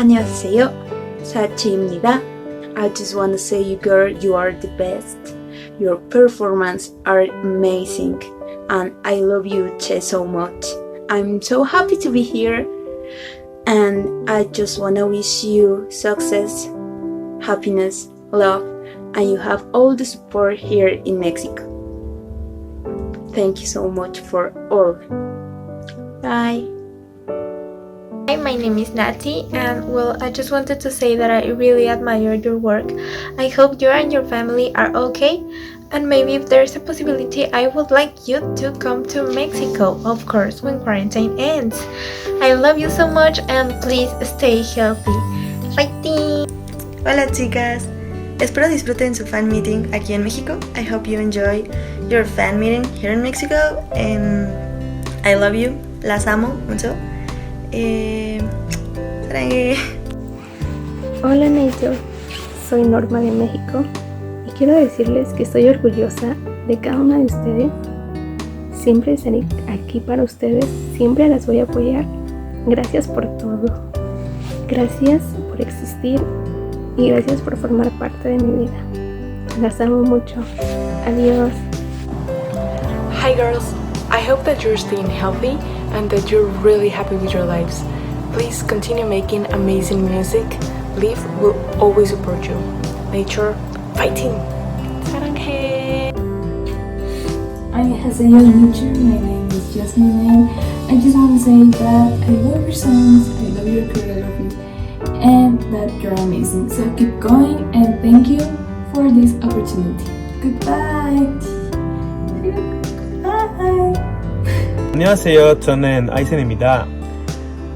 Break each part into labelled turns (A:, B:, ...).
A: 안녕하세요. 사치입니다. I just want to say you girl, you are the best. Your performance are amazing and I love you so much. I'm so happy to be here and I just want to wish you success, happiness, love, and you have all the support here in Mexico. Thank you so much for all. Bye.
B: Hi, my name is Nati, and well, I just wanted to say that I really admire your work. I hope you and your family are okay, and maybe if there's a possibility, I would like you to come to Mexico, of course, when quarantine ends. I love you so much, and please stay healthy. Fighting!
C: Hola chicas, espero disfruten su fan meeting aquí en México. I hope you enjoy your fan meeting here in Mexico, and I love you, las amo mucho.
D: Hola Nature, soy Norma de México y quiero decirles que estoy orgullosa de cada una de ustedes. Siempre estaré aquí para ustedes, siempre las voy a apoyar. Gracias por todo. Gracias por existir y gracias por formar parte de mi vida. Las amo mucho. Adiós.
E: Hi girls, I hope that you're staying healthy and that you're really happy with your lives. Please continue making amazing music. Liv will always support you. Nature, fighting! 사랑해!
F: 안녕하세요, Nature. My name is Jasmine. I just want to say that I love your songs, I love your choreography, and that you're amazing. So keep going, and thank you for this opportunity. Goodbye. Goodbye.
G: 안녕하세요. 저는 아이센입니다.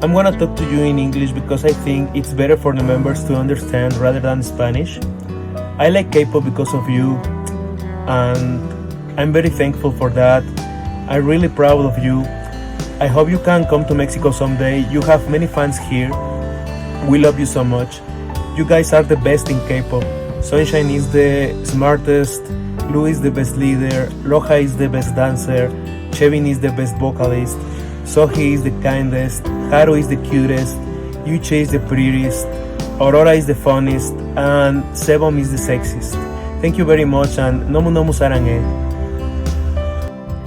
G: I'm gonna talk to you in English because I think it's better for the members to understand rather than Spanish. I like K-pop because of you, and I'm very thankful for that. I'm really proud of you. I hope you can come to Mexico someday. You have many fans here. We love you so much. You guys are the best in K-pop. Sunshine is the smartest, Lu is the best leader, Loja is the best dancer, Chevin is the best vocalist, Sohee is the kindest, Haru is the cutest, Yuche is the prettiest, Aurora is the funniest, and Sebum is the sexiest. Thank you very much and 너무 너무 사랑해.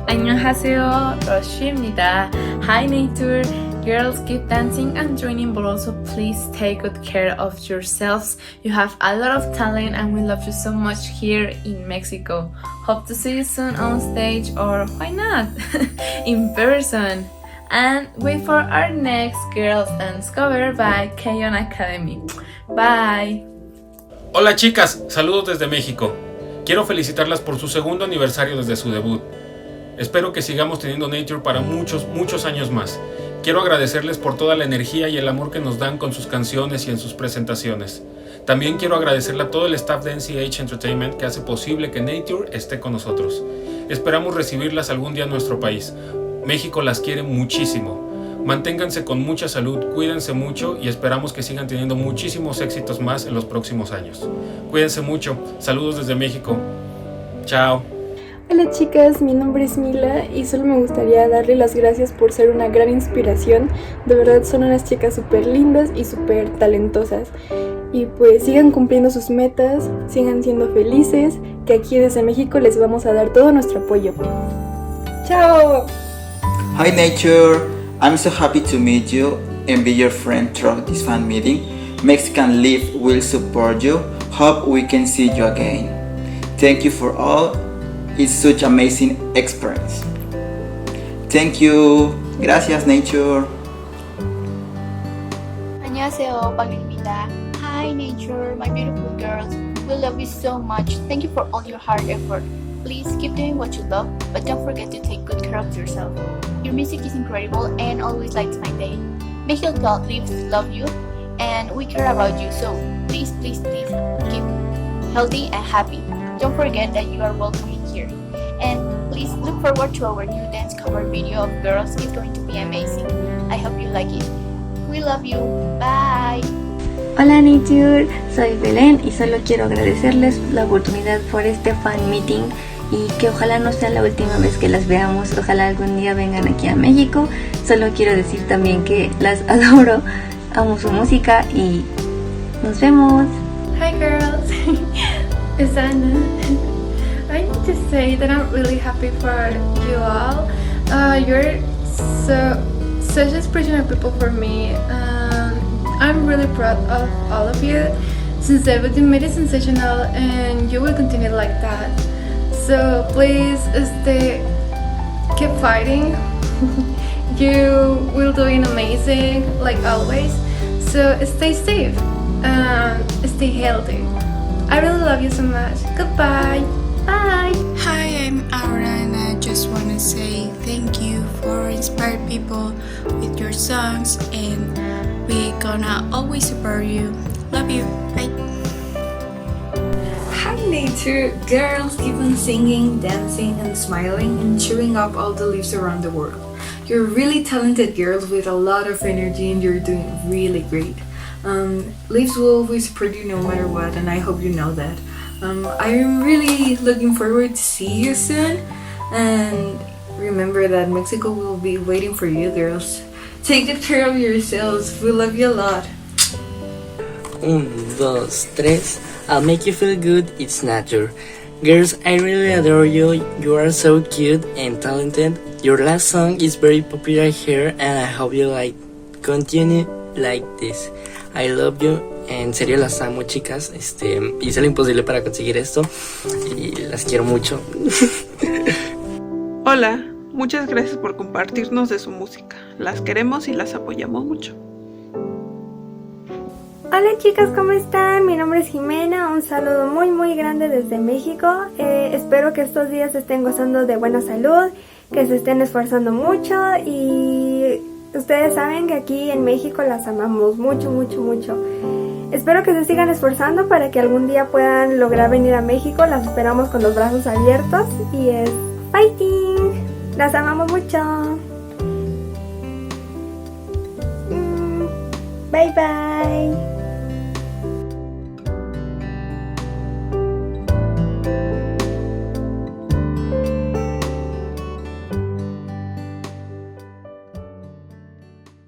H: 안녕하세요, 러쉬입니다. Hi Nature, girls keep dancing and joining, but also please take good care of yourselves. You have a lot of talent and we love you so much here in Mexico. Hope to see you soon on stage or why not, in person. And wait for our next girls dance cover by K-On! Academy. Bye.
I: Hola chicas, saludos desde México. Quiero felicitarlas por su segundo aniversario desde su debut. Espero que sigamos teniendo Nature para muchos, muchos años más. Quiero agradecerles por toda la energía y el amor que nos dan con sus canciones y en sus presentaciones. También quiero agradecerle a todo el staff de NCH Entertainment que hace posible que Nature esté con nosotros. Esperamos recibirlas algún día en nuestro país. México las quiere muchísimo. Manténganse con mucha salud, cuídense mucho y esperamos que sigan teniendo muchísimos éxitos más en los próximos años. Cuídense mucho. Saludos desde México. Chao.
J: Hola chicas, mi nombre es Mila y solo me gustaría darle las gracias por ser una gran inspiración. De verdad son unas chicas súper lindas y súper talentosas. Y pues sigan cumpliendo sus metas, sigan siendo felices, que aquí desde México les vamos a dar todo nuestro apoyo. ¡Chao!
K: Hi Nature, I'm so happy to meet you and be your friend throughout this fan meeting. Mexican Live will support you. Hope we can see you again. Thank you for all. It's such amazing experience. Thank you. Gracias Nature.
L: 안녕하세요, 박유입니다. Hi Nature, my beautiful girls. We love you so much. Thank you for all your hard effort. Please keep doing what you love, but don't forget to take good care of yourself. Your music is incredible and always lights my day. Mexico Lives love you and we care about you, so please, please, please keep healthy and happy. Don't forget that you are welcome here. And please look forward to our new dance cover video of Girls. It's going to be amazing. I hope you like it. We love you. Bye.
D: Hola Nature, soy Belén y solo quiero agradecerles la oportunidad por este fan meeting y que ojalá no sea la última vez que las veamos, ojalá algún día vengan aquí a México. Solo quiero decir también que las adoro, amo su música y nos vemos.
B: Hi girls, it's Anna. I need to say that I'm really happy for you all. You're such inspirational people for me. I'm really proud of all of you. Since you made it sensational and you will continue like that. So please keep fighting. You will doing amazing like always. So stay safe and stay healthy. I really love you so much. Goodbye. Bye.
M: Hi, I'm Aura and I just want to say thank you for inspiring people with your songs, and we're gonna always support you. Love you. Bye.
N: Hi Nature! Girls, keep on singing, dancing, and smiling and cheering up all the leaves around the world. You're really talented girls with a lot of energy and you're doing really great. Leaves will always support you no matter what, and I hope you know that. I'm really looking forward to see you soon, and remember that Mexico will be waiting for you girls. Take good care of yourselves. We love you a lot.
O: 1, 2, 3. I'll make you feel good, it's Nature. Girls, I really adore you. You are so cute and talented. Your last song is very popular here and I hope you continue like this. I love you. En serio las amo, chicas. Hice lo imposible para conseguir esto y las quiero mucho.
P: Hola, muchas gracias por compartirnos de su música. Las queremos y las apoyamos mucho.
Q: Hola chicas, ¿cómo están? Mi nombre es Jimena, un saludo muy grande desde México. Espero que estos días estén gozando de buena salud, que se estén esforzando mucho y ustedes saben que aquí en México las amamos mucho. Espero que se sigan esforzando para que algún día puedan lograr venir a México. Las esperamos con los brazos abiertos y es fighting. Las amamos mucho. Bye bye.